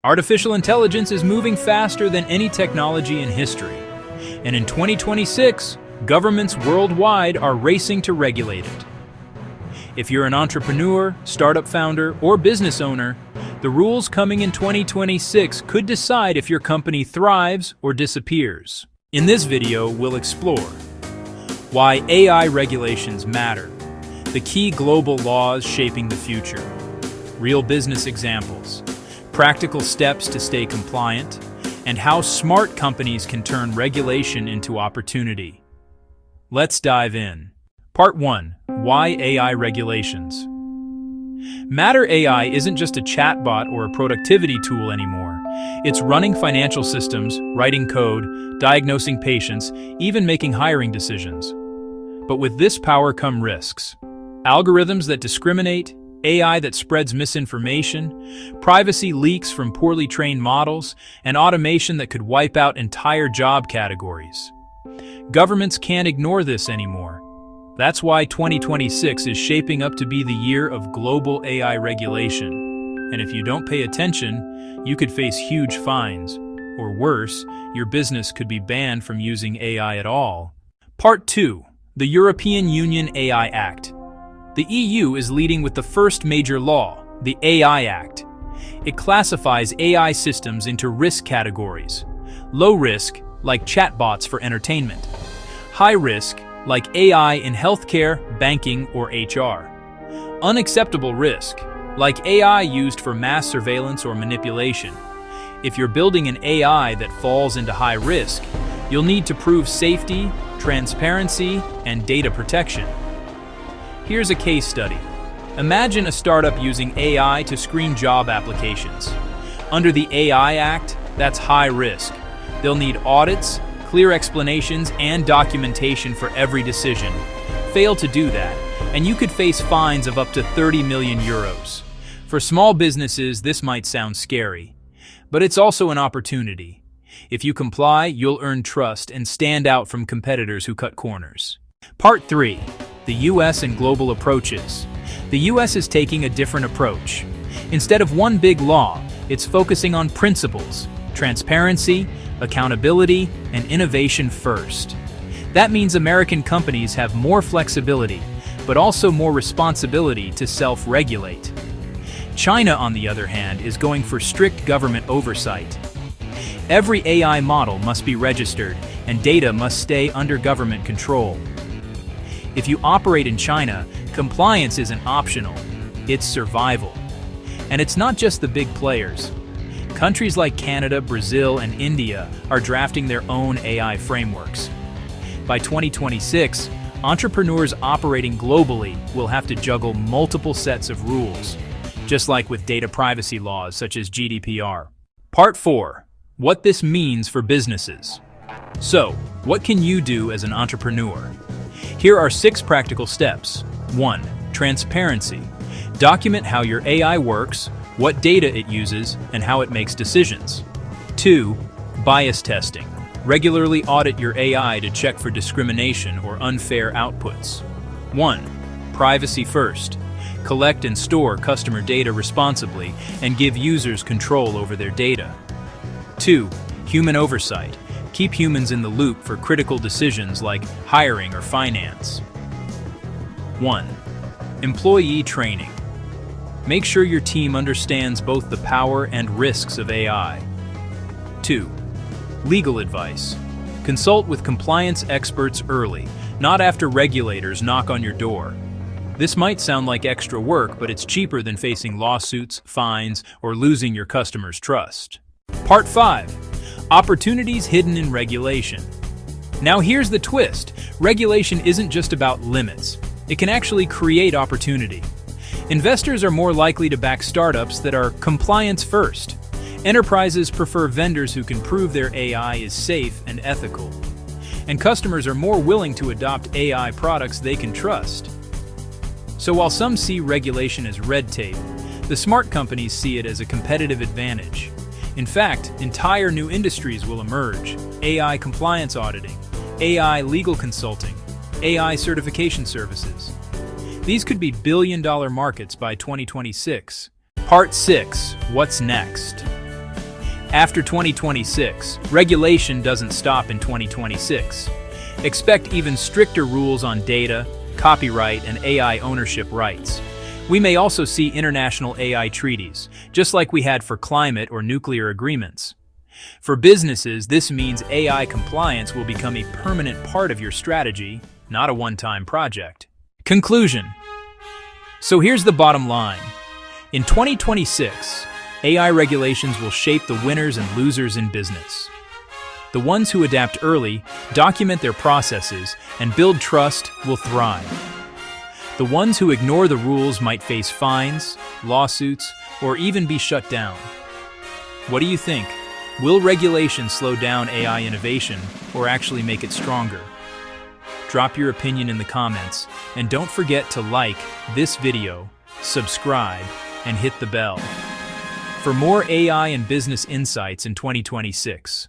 Artificial intelligence is moving faster than any technology in history. And in 2026, governments worldwide are racing to regulate it. If you're an entrepreneur, startup founder, or business owner, the rules coming in 2026 could decide if your company thrives or disappears. In this video, we'll explore why AI regulations matter, the key global laws shaping the future, real business examples, practical steps to stay compliant, and how smart companies can turn regulation into opportunity. Let's dive in. Part 1. Why AI regulations? Matter AI isn't just a chatbot or a productivity tool anymore. It's running financial systems, writing code, diagnosing patients, even making hiring decisions. But with this power come risks. Algorithms that discriminate, AI that spreads misinformation, privacy leaks from poorly trained models, and automation that could wipe out entire job categories. Governments can't ignore this anymore. That's why 2026 is shaping up to be the year of global AI regulation. And if you don't pay attention, you could face huge fines. Or worse, your business could be banned from using AI at all. Part 2. The European Union AI Act. The EU is leading with the first major law, the AI Act. It classifies AI systems into risk categories. Low risk, like chatbots for entertainment. High risk, like AI in healthcare, banking, or HR. Unacceptable risk, like AI used for mass surveillance or manipulation. If you're building an AI that falls into high risk, you'll need to prove safety, transparency, and data protection. Here's a case study. Imagine a startup using AI to screen job applications. Under the AI Act, that's high risk. They'll need audits, clear explanations, and documentation for every decision. Fail to do that, and you could face fines of up to 30 million euros. For small businesses, this might sound scary, but it's also an opportunity. If you comply, you'll earn trust and stand out from competitors who cut corners. Part 3. The US and global approaches. The US is taking a different approach. Instead of one big law, it's focusing on principles, transparency, accountability, and innovation first. That means American companies have more flexibility, but also more responsibility to self-regulate. China, on the other hand, is going for strict government oversight. Every AI model must be registered, and data must stay under government control. If you operate in China, compliance isn't optional, it's survival. And it's not just the big players. Countries like Canada, Brazil, and India are drafting their own AI frameworks. By 2026, entrepreneurs operating globally will have to juggle multiple sets of rules, just like with data privacy laws such as GDPR. Part 4. What this means for businesses. So, what can you do as an entrepreneur? Here are 6 practical steps. 1. Transparency. Document how your AI works, what data it uses, and how it makes decisions. 2. Bias testing. Regularly audit your AI to check for discrimination or unfair outputs. 1. Privacy first. Collect and store customer data responsibly and give users control over their data. 2. Human oversight. Keep humans in the loop for critical decisions like hiring or finance. 1. Employee training. Make sure your team understands both the power and risks of AI. 2. Legal advice. Consult with compliance experts early, not after regulators knock on your door. This might sound like extra work, but it's cheaper than facing lawsuits, fines, or losing your customers' trust. Part 5. Opportunities hidden in regulation. Now here's the twist. Regulation isn't just about limits. It can actually create opportunity. Investors are more likely to back startups that are compliance first. Enterprises prefer vendors who can prove their AI is safe and ethical. And customers are more willing to adopt AI products they can trust. So while some see regulation as red tape, the smart companies see it as a competitive advantage. In fact, entire new industries will emerge: AI compliance auditing, AI legal consulting, AI certification services. These could be billion-dollar markets by 2026. Part 6. What's next? After 2026, regulation doesn't stop in 2026. Expect even stricter rules on data, copyright, and AI ownership rights. We may also see international AI treaties, just like we had for climate or nuclear agreements. For businesses, this means AI compliance will become a permanent part of your strategy, not a one-time project. Conclusion. So here's the bottom line. In 2026, AI regulations will shape the winners and losers in business. The ones who adapt early, document their processes, and build trust will thrive. The ones who ignore the rules might face fines, lawsuits, or even be shut down. What do you think? Will regulation slow down AI innovation or actually make it stronger? Drop your opinion in the comments, and don't forget to like this video, subscribe, and hit the bell for more AI and business insights in 2026.